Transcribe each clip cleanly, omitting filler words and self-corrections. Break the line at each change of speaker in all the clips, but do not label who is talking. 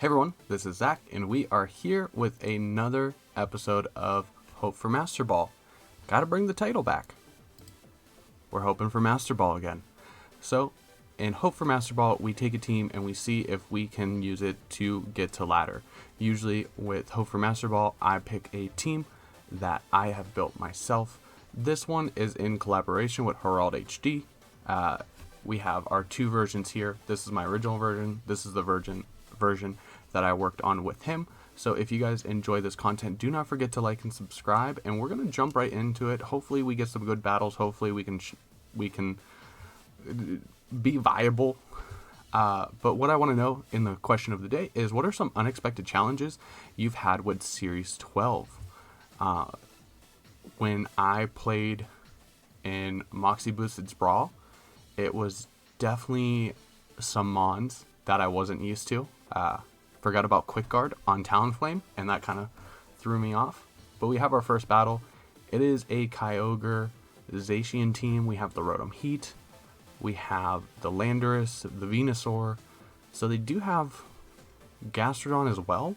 Hey everyone, this is Zach, and we are here with another episode of Hope for Master Ball. Gotta bring the title back. We're hoping for Master Ball again. So, in Hope for Master Ball, we take a team and we see if we can use it to get to ladder. Usually with Hope for Master Ball, I pick a team that I have built myself. This one is in collaboration with Harald HD. We have our two versions here. This is my original version. This is the version that I worked on with him. So if you guys enjoy this content, do not forget to like and subscribe, and we're gonna jump right into it. Hopefully we get some good battles. Hopefully we can be viable. But what I want to know in the question of the day is, what are some unexpected challenges you've had with Series 12? When I played in Moxie Boosted Brawl, it was definitely some mons that I wasn't used to. Forgot about Quick Guard on Talonflame, and that kind of threw me off. But we have our first battle. It is a Kyogre Zacian team. We have the Rotom Heat. We have the Thundurus, the Venusaur. So they do have Gastrodon as well.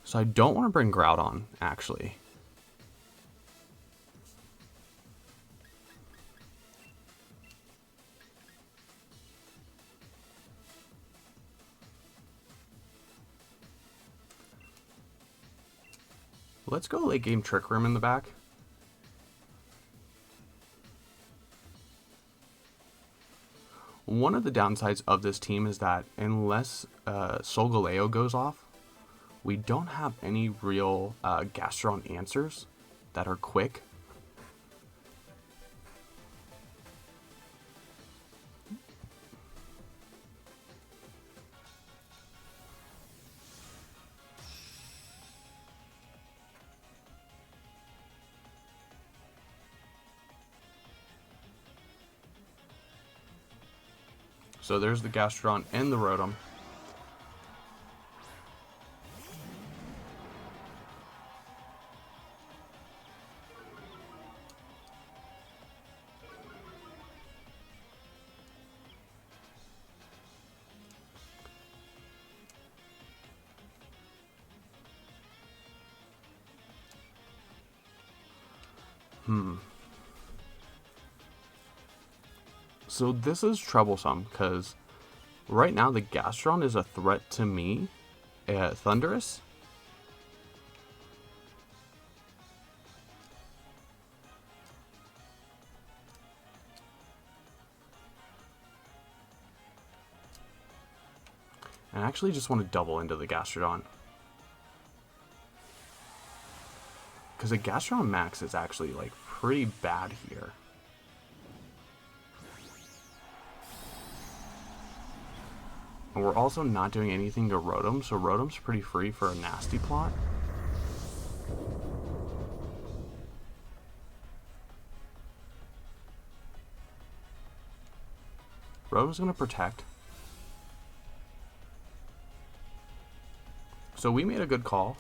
So I don't want to bring Groudon, actually. Let's go late game Trick Room in the back. One of the downsides of this team is that unless Solgaleo goes off, we don't have any real Gastrodon answers that are quick. So there's the Gastrodon and the Rotom. So this is troublesome because right now the Gastrodon is a threat to me, Thundurus. And I actually just want to double into the Gastrodon, because the Gastrodon Max is actually like pretty bad here. And we're also not doing anything to Rotom, so Rotom's pretty free for a nasty plot. Rotom's gonna protect. So we made a good call.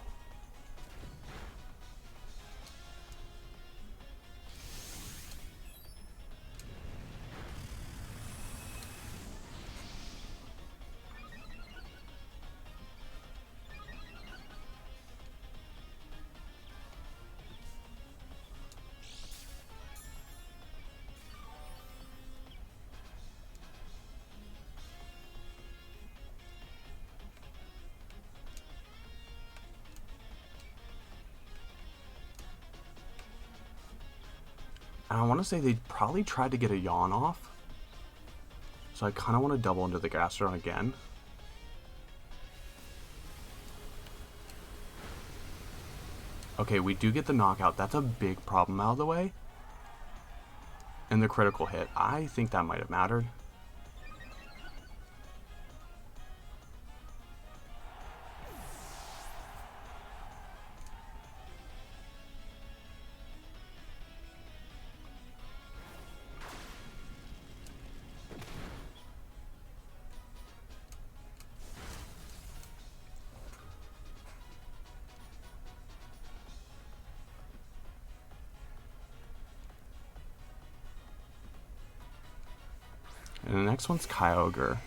And I want to say they probably tried to get a yawn off. So I kind of want to double into the Gastrodon again. Okay, we do get the knockout. That's a big problem out of the way. And the critical hit. I think that might have mattered. And the next one's Kyogre.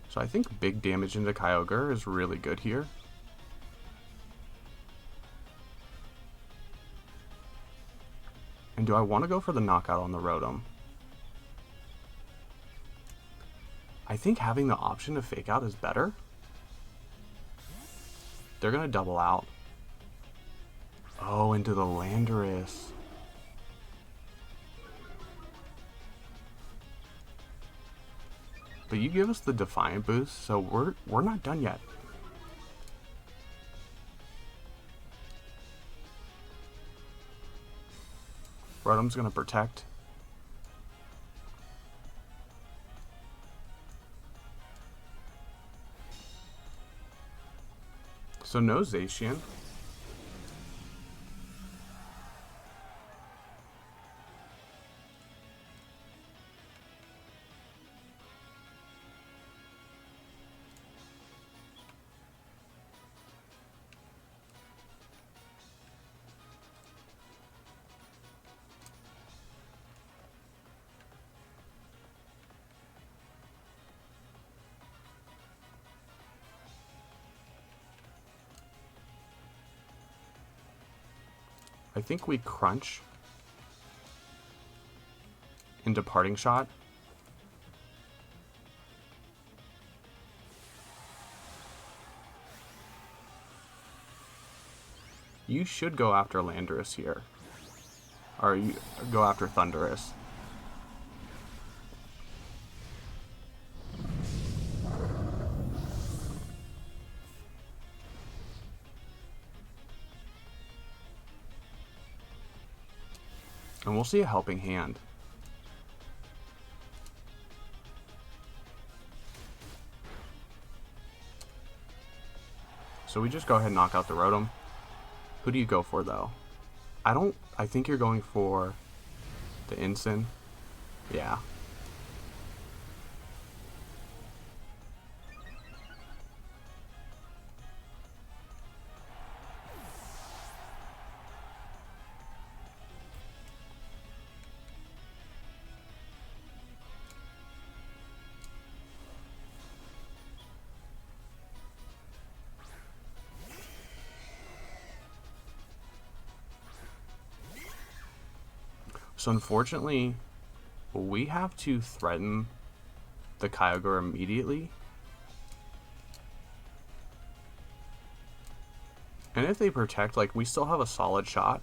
So I think big damage into Kyogre is really good here. And do I want to go for the knockout on the Rotom? I think having the option to fake out is better. They're going to double out. Oh, into the Landorus. But you give us the Defiant boost, so we're not done yet. Rotom's gonna protect. So no Zacian. I think we crunch into Parting Shot. You should go after Landorus here. Or you go after Thundurus. And we'll see a Helping Hand. So we just go ahead and knock out the Rotom. Who do you go for though? I think you're going for the Ensign. Yeah. So unfortunately, we have to threaten the Kyogre immediately. And if they protect, like, we still have a solid shot.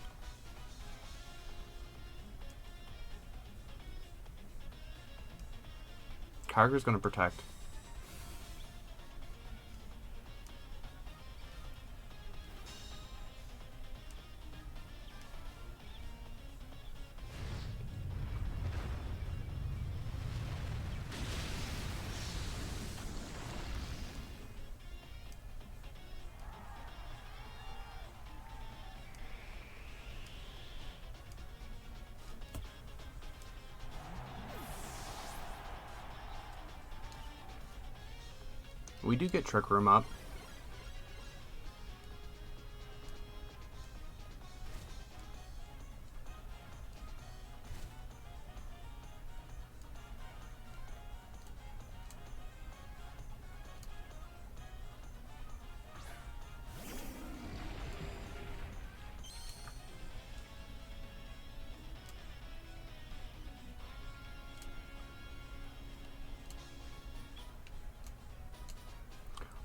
Kyogre's gonna protect. We do get Trick Room up.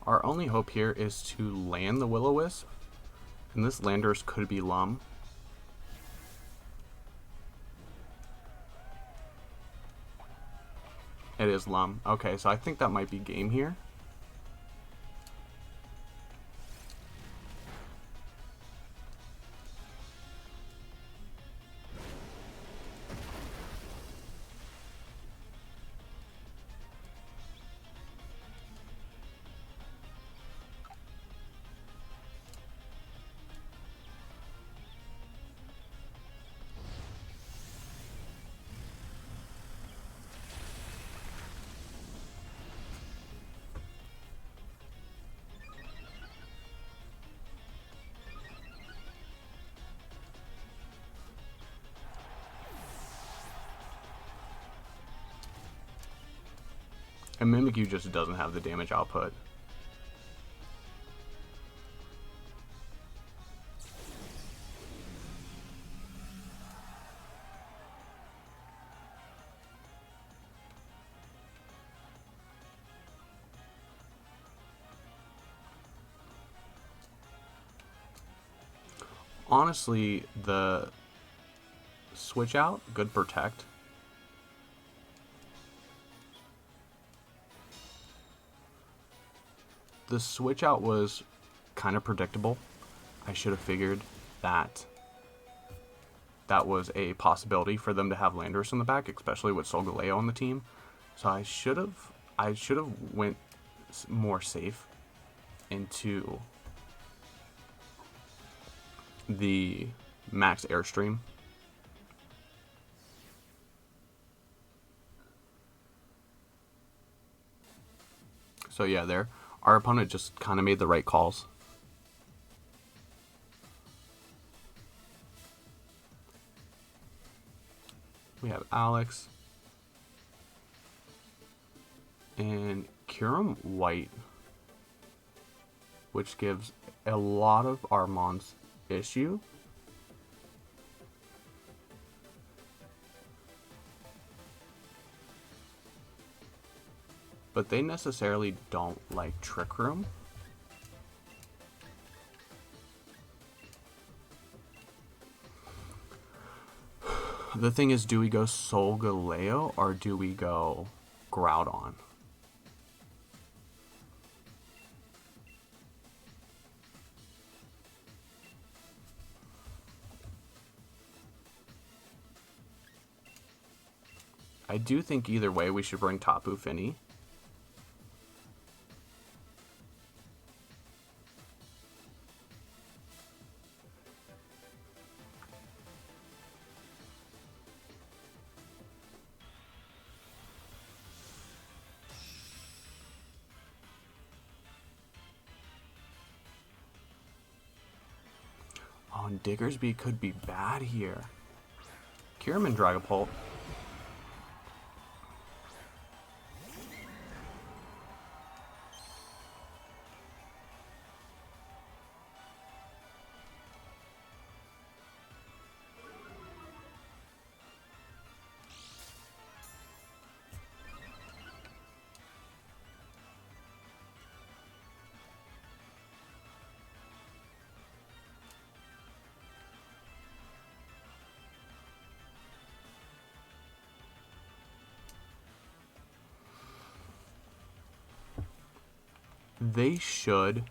Our only hope here is to land the Will-O-Wisp, and this Landorus could be Lum. It is Lum. Okay, so I think that might be game here. And Mimikyu just doesn't have the damage output. Honestly, the switch out, good protect. The switch out was kind of predictable. I should have figured that that was a possibility for them to have Landorus in the back, especially with Solgaleo on the team. So I should have went more safe into the max airstream. So yeah, there, our opponent just kind of made the right calls. We have Alex and Kyurem White, which gives a lot of our mons issue. But they necessarily don't like Trick Room. The thing is, do we go Solgaleo or do we go Groudon? I do think either way we should bring Tapu Fini. Oh, and Diggersby could be bad here. Kyurem and Dragapult. They should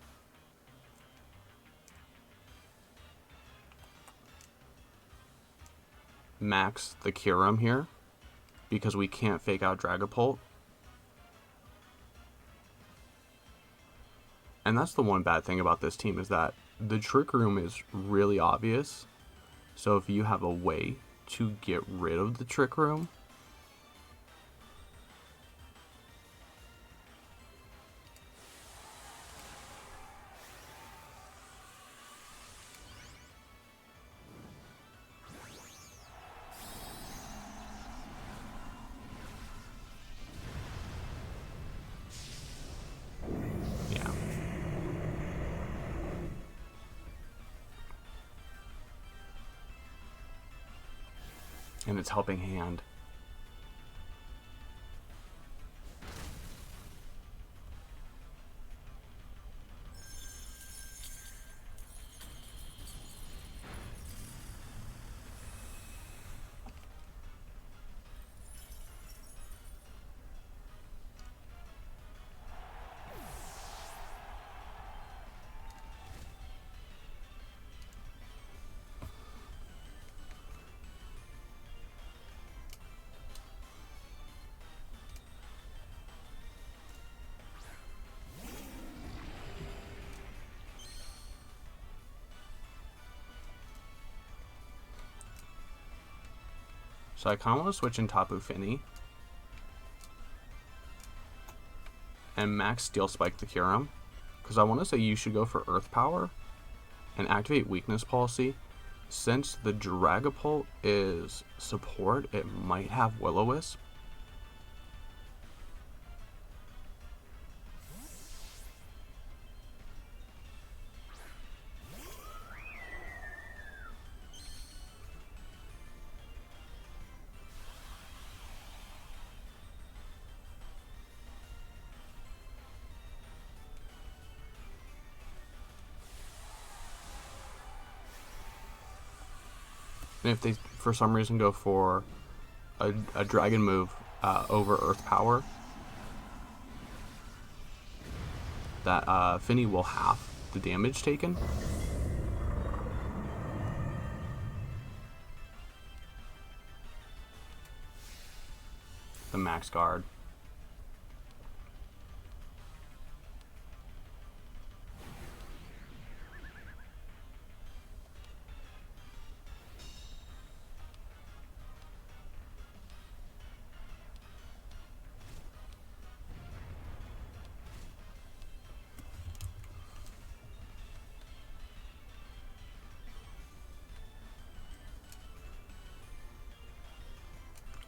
max the Kyurem here because we can't fake out Dragapult. And that's the one bad thing about this team is that the Trick Room is really obvious. So if you have a way to get rid of the Trick Room, and it's helping hand. So I kind of want to switch in Tapu Fini and max Steel Spike the Kyurem, because I want to say you should go for Earth Power and activate Weakness Policy. Since the Dragapult is support, it might have Will-O-Wisp. And if they, for some reason, go for a dragon move over Earth Power, that Finny will half the damage taken. The max guard.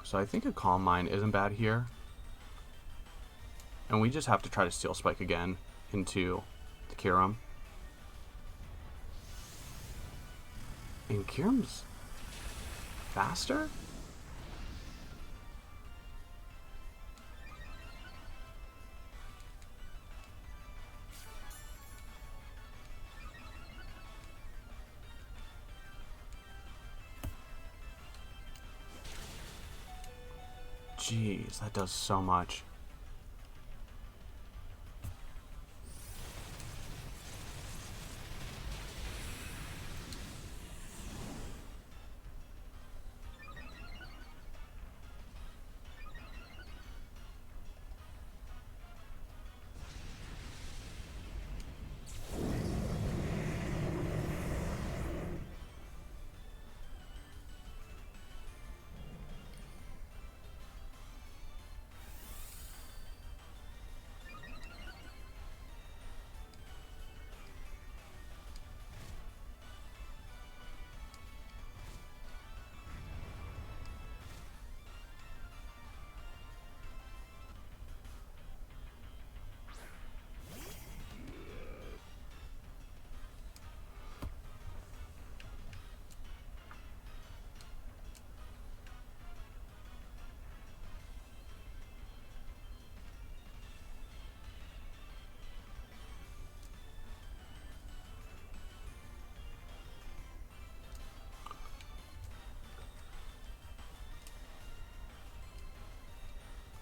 So I think a Calm Mind isn't bad here. And we just have to try to Steel Spike again into the Kyurem. And Kyurem's faster? Jeez, that does so much.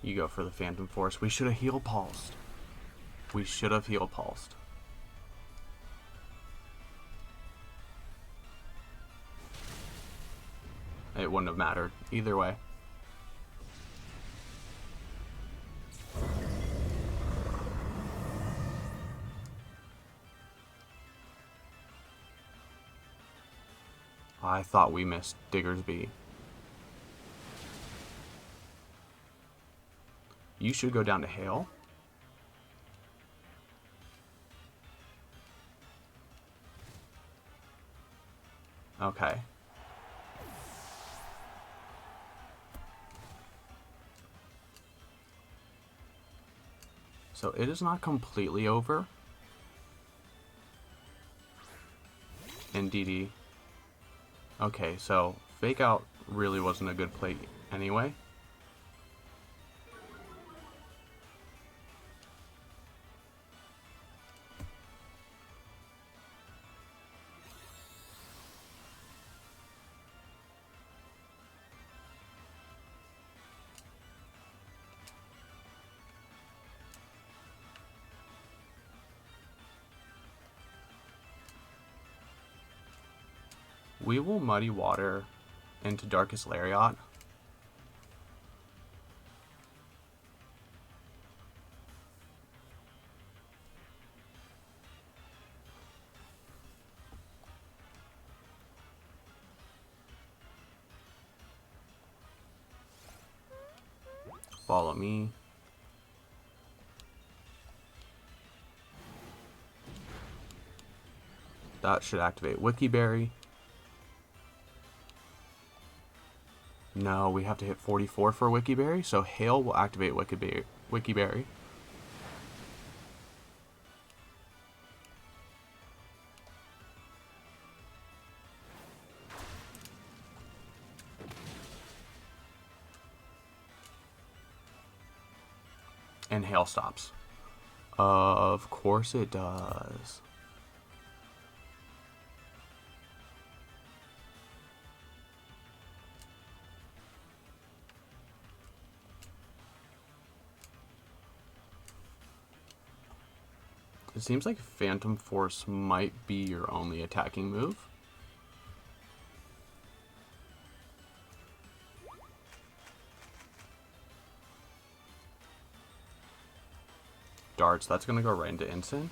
You go for the Phantom Force. We should have Heal Pulsed. We should have Heal Pulsed. It wouldn't have mattered either way. I thought we missed Diggersby. You should go down to Hail. Okay. So it is not completely over. And DD. Okay, so Fake Out really wasn't a good play anyway. We will Muddy Water into Darkest Lariat. Follow me. That should activate Wiki Berry. No, we have to hit 44 for Wiki Berry, so Hail will activate Wiki Berry. And Hail stops. Of course it does. It seems like Phantom Force might be your only attacking move. Darts, that's going to go right into Instant.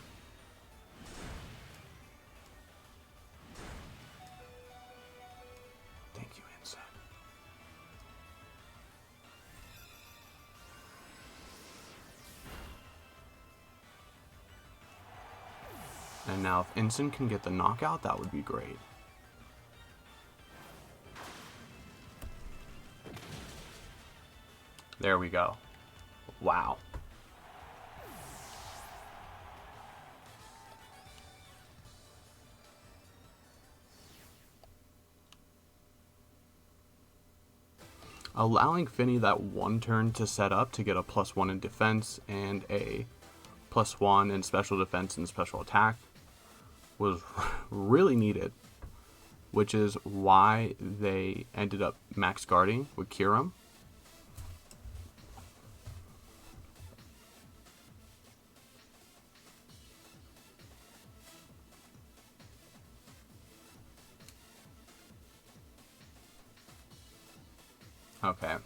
Thank you, Instant. And now if Instant can get the knockout, that would be great. There we go. Wow. Allowing Finny that one turn to set up to get a +1 in defense and a +1 in special defense and special attack was really needed, which is why they ended up max guarding with Kyurem. Okay.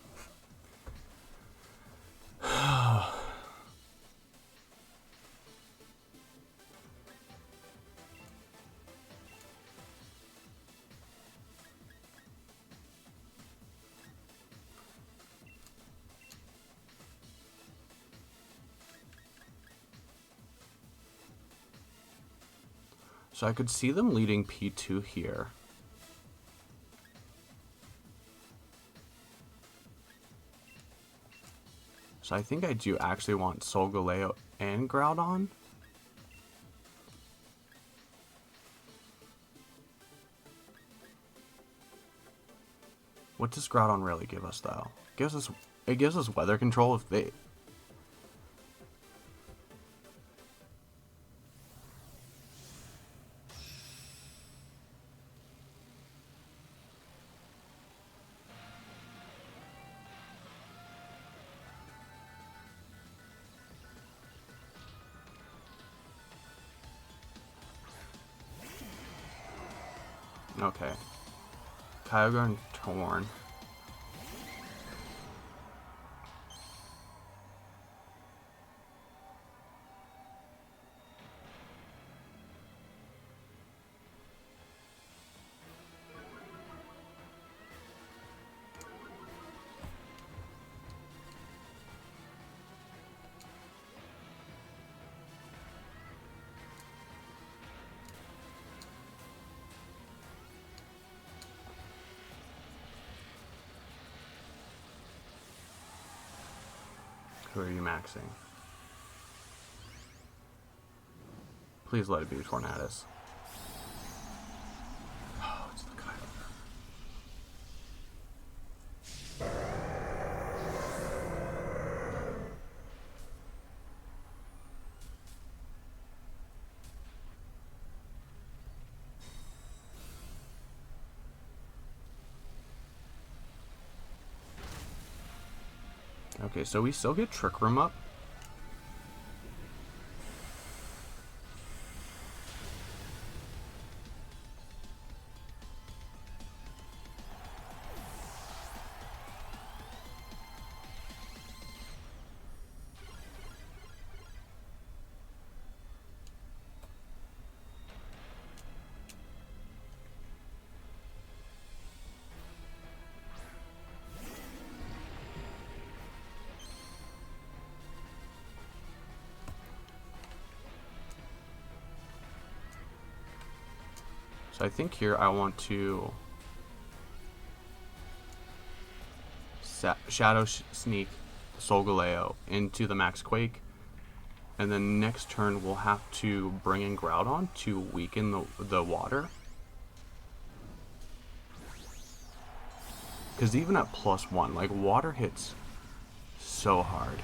So I could see them leading P2 here. So I think I do actually want Solgaleo and Groudon. What does Groudon really give us though? It gives us weather control if they... Okay. Kyogre and Torn. Who are you maxing? Please let it be Tornadus. Oh, it's the Kyogre. Okay, so we still get Trick Room up. So I think here I want to Shadow Sneak Solgaleo into the Max Quake, and then next turn we'll have to bring in Groudon to weaken the water. Because even at +1, like, water hits so hard.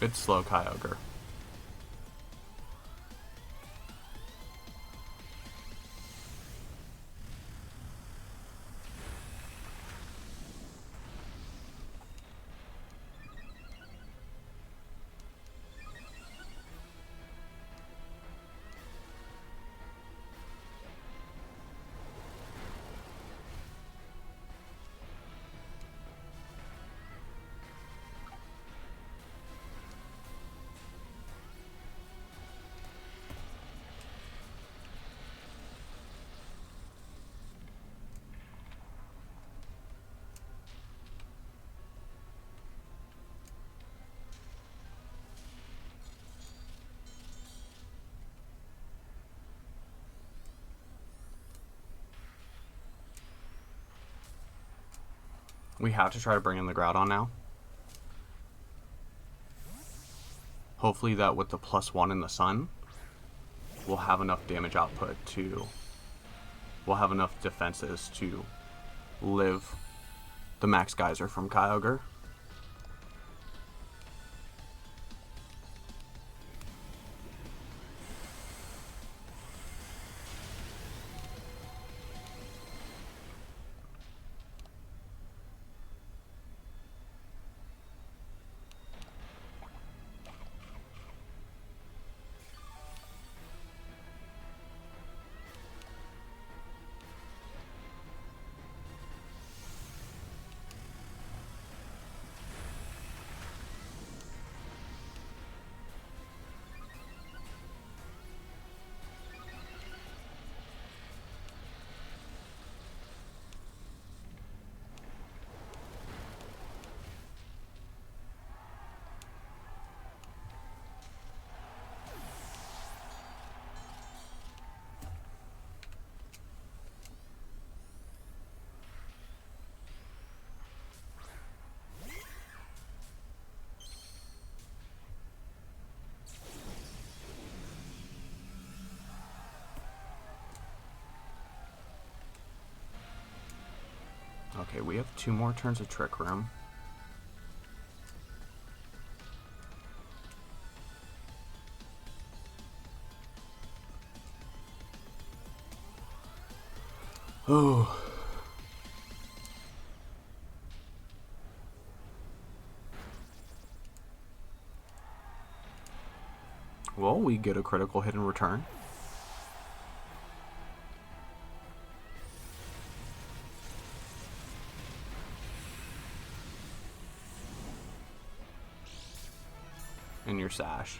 Good slow Kyogre. We have to try to bring in the Groudon now. Hopefully that with the +1 in the sun, we'll have enough damage output to... We'll have enough defenses to live the Max Geyser from Kyogre. Okay, we have 2 more turns of Trick Room. Oh. Well, we get a critical hit in return. In your Sash.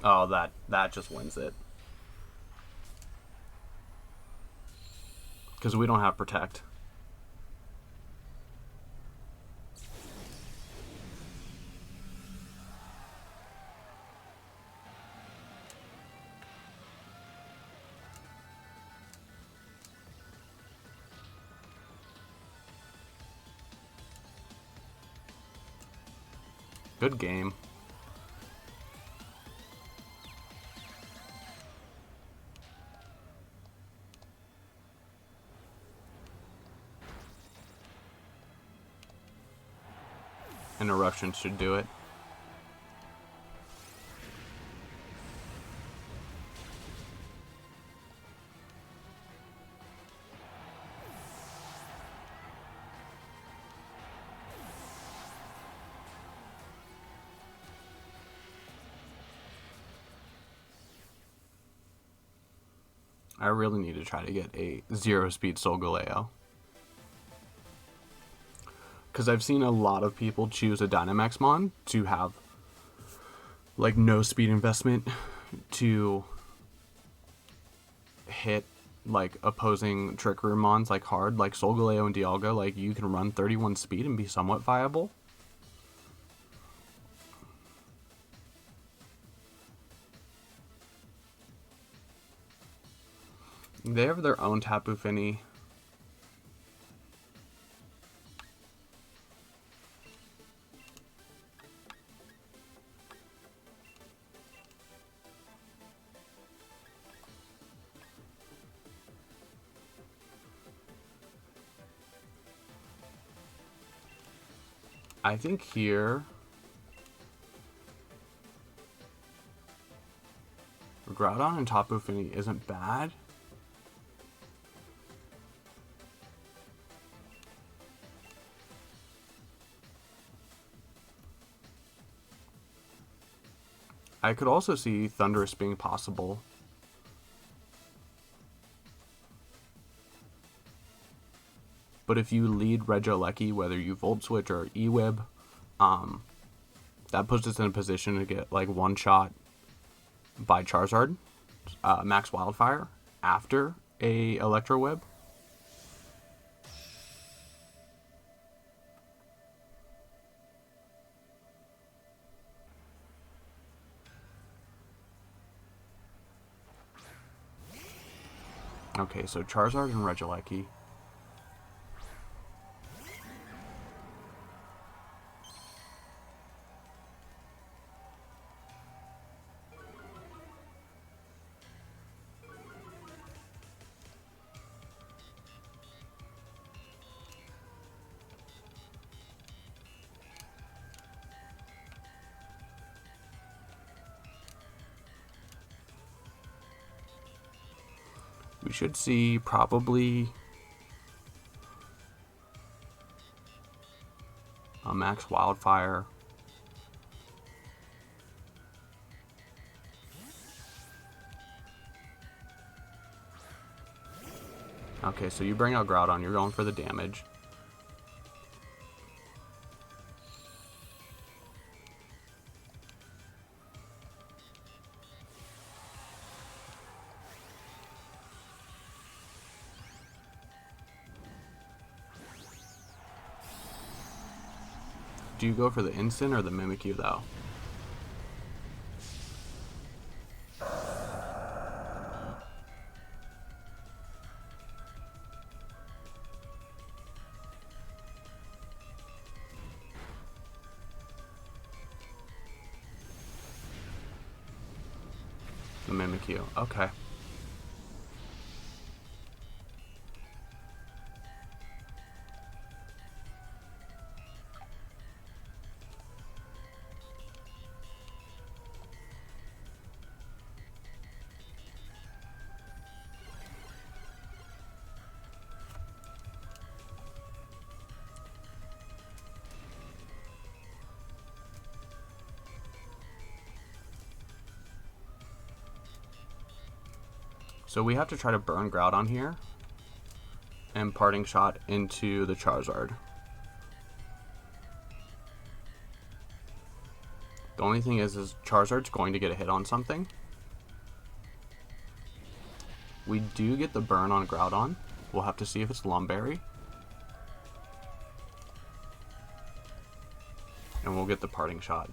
Oh, that just wins it. Because we don't have Protect. Good game. An eruption should do it. I really need to try to get a 0-speed Solgaleo. Because I've seen a lot of people choose a Dynamaxmon to have like no speed investment to hit like opposing Trick Room mons like hard, like Solgaleo and Dialga. Like you can run 31 speed and be somewhat viable. They have their own Tapu Fini. I think here Groudon and Tapu Fini isn't bad. I could also see Thundurus being possible. But if you lead Regieleki, whether you Volt Switch or E-Web, that puts us in a position to get like one shot by Charizard, Max Wildfire, after a Electro Web. Okay, so Charizard and Regieleki. We should see probably a Max Wildfire. Okay, so you bring out Groudon, you're going for the damage. Do you go for the instant or the Mimikyu though? The Mimikyu, okay. So we have to try to burn Groudon here and Parting Shot into the Charizard. The only thing is Charizard's going to get a hit on something. We do get the burn on Groudon. We'll have to see if it's Lumberry. And we'll get the Parting Shot.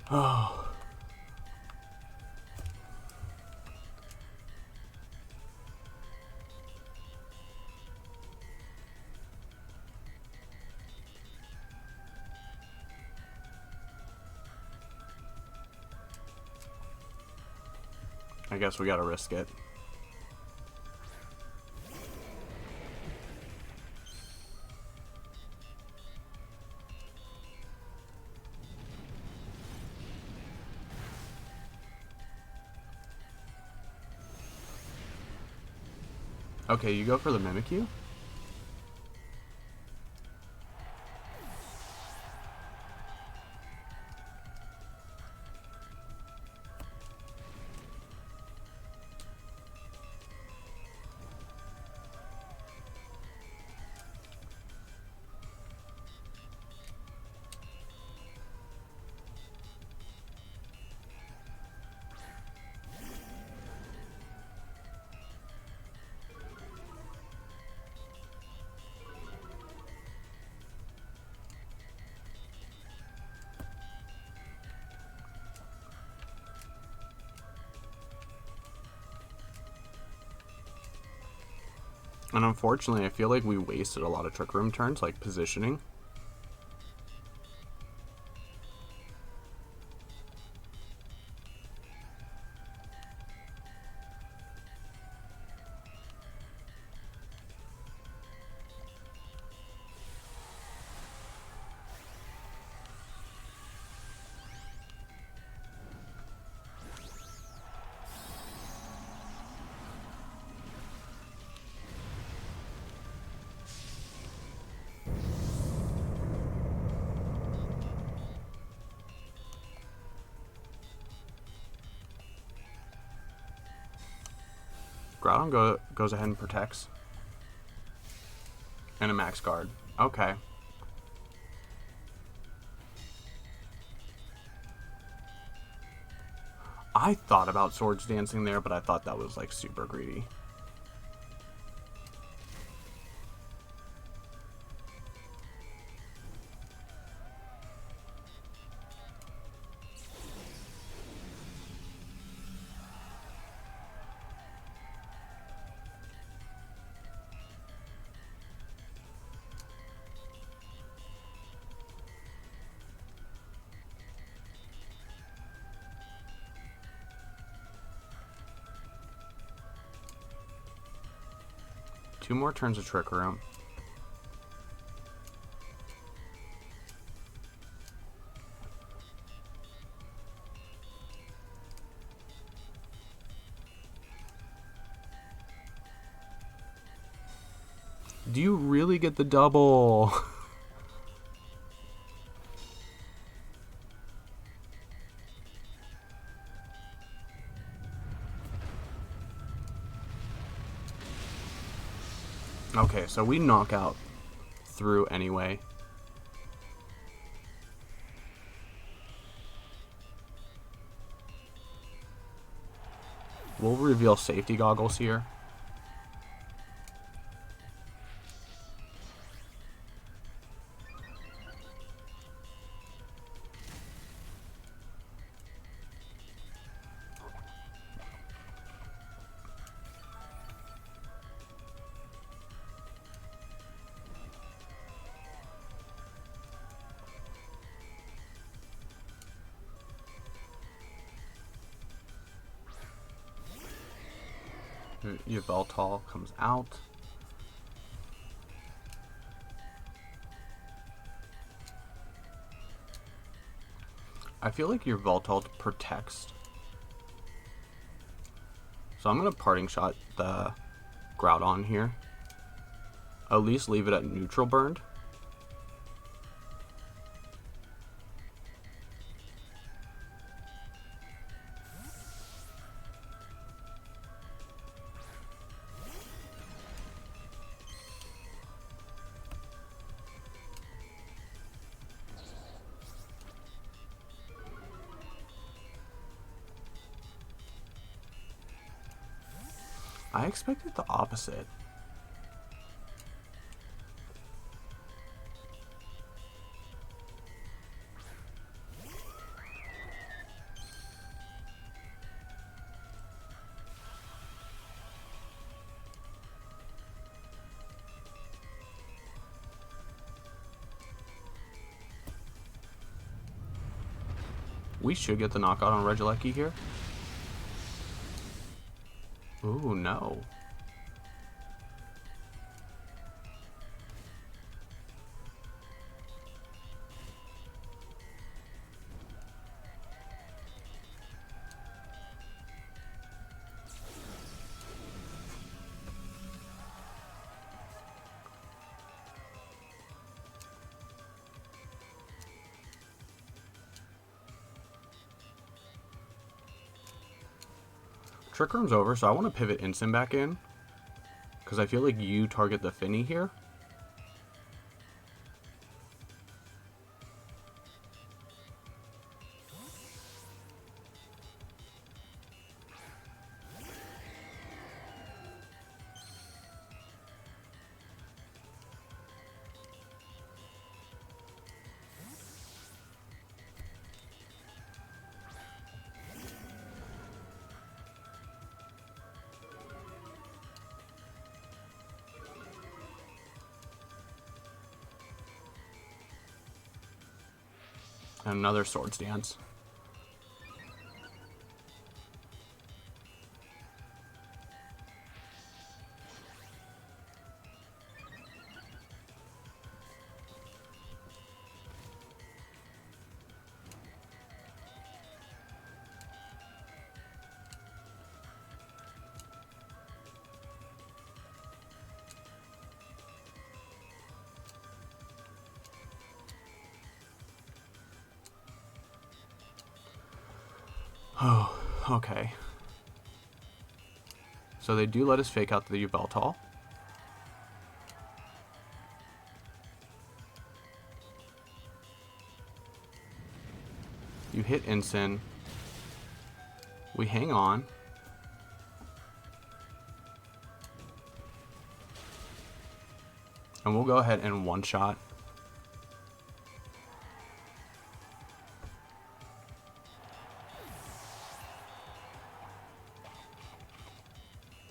Oh. I guess we gotta risk it. Okay, you go for the Mimikyu? And unfortunately, I feel like we wasted a lot of Trick Room turns, like positioning. Groudon goes ahead and protects. And a max guard. Okay. I thought about Swords Dancing there, but I thought that was like super greedy. Two more turns of Trick Room. Do you really get the double? Okay, so we knock out through anyway. We'll reveal safety goggles here. Yveltal comes out. I feel like your Yveltal protects. So I'm going to parting shot the Groudon here. At least leave it at neutral burned. I expected the opposite. We should get the knockout on Regieleki here. Ooh, no. Trick Room's over, so I want to pivot Instant back in. Because I feel like you target the Finny here. Another Swords Dance. Oh, okay. So they do let us fake out the Yveltal. You hit Ensign. We hang on. And we'll go ahead and one-shot.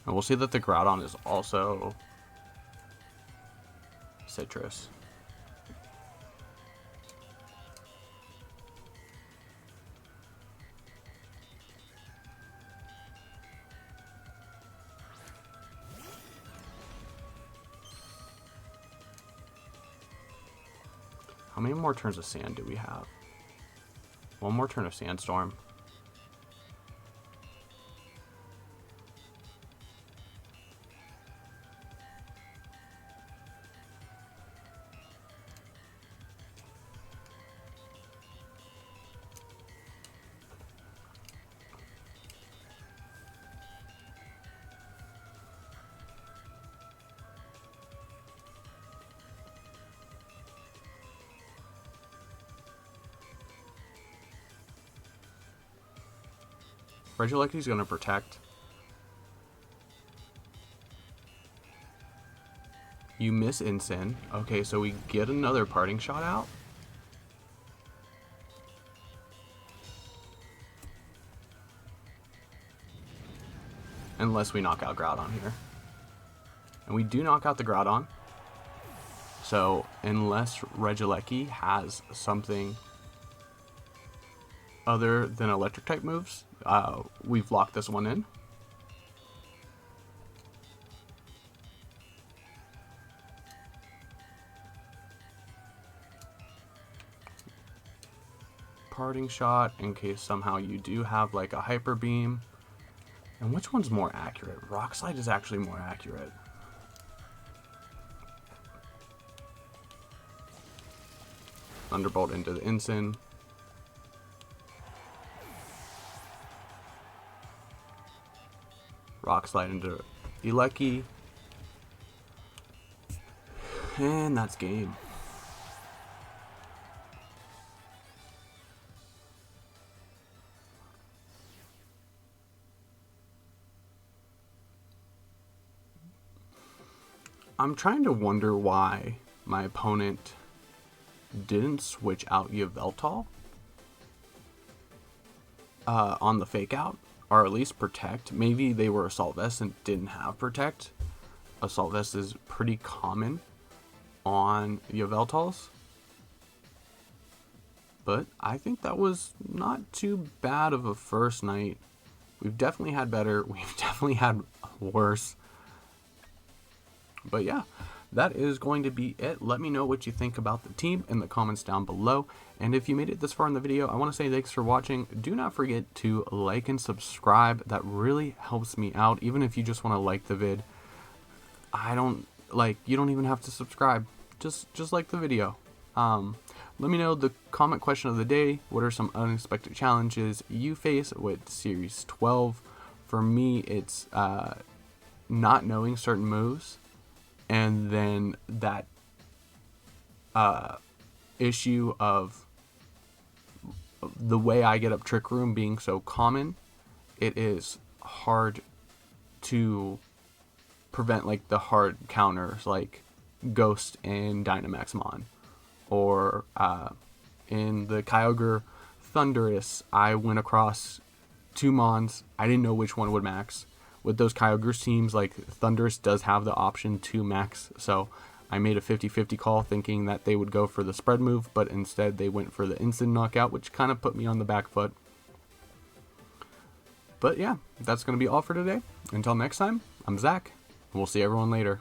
And we'll see that the Groudon is also citrus. How many more turns of sand do we have? One more turn of Sandstorm. Regieleki's gonna protect. You miss Ensign. Okay, so we get another parting shot out. Unless we knock out Groudon here. And we do knock out the Groudon. So, unless Regieleki has something other than electric type moves, we've locked this one in. Parting shot in case somehow you do have like a hyper beam. And which one's more accurate? Rock Slide is actually more accurate. Thunderbolt into the Ensign. Rock Slide into Eleki. And that's game. I'm trying to wonder why my opponent didn't switch out Yveltal on the fake out, or at least protect. Maybe they were Assault Vest and didn't have protect. Assault Vest is pretty common on Yveltals. But I think that was not too bad of a first night. We've definitely had better. We've definitely had worse. But yeah, that is going to be it. Let me know what you think about the team in the comments down below. And if you made it this far in the video, I want to say thanks for watching. Do not forget to like and subscribe. That really helps me out. Even if you just want to like the vid, you don't even have to subscribe. Just like the video. Let me know the comment question of the day. What are some unexpected challenges you face with Series 12? For me, it's not knowing certain moves. And then that issue of the way I get up Trick Room being so common, it is hard to prevent like the hard counters like Ghost and Dynamaxmon. Or in the Kyogre Thundurus, I went across two Mons. I didn't know which one would max. With those Kyogre teams, like Thundurus does have the option to max, so I made a 50-50 call thinking that they would go for the spread move, but instead they went for the instant knockout, which kind of put me on the back foot. But yeah, that's going to be all for today. Until next time, I'm Zach, and we'll see everyone later.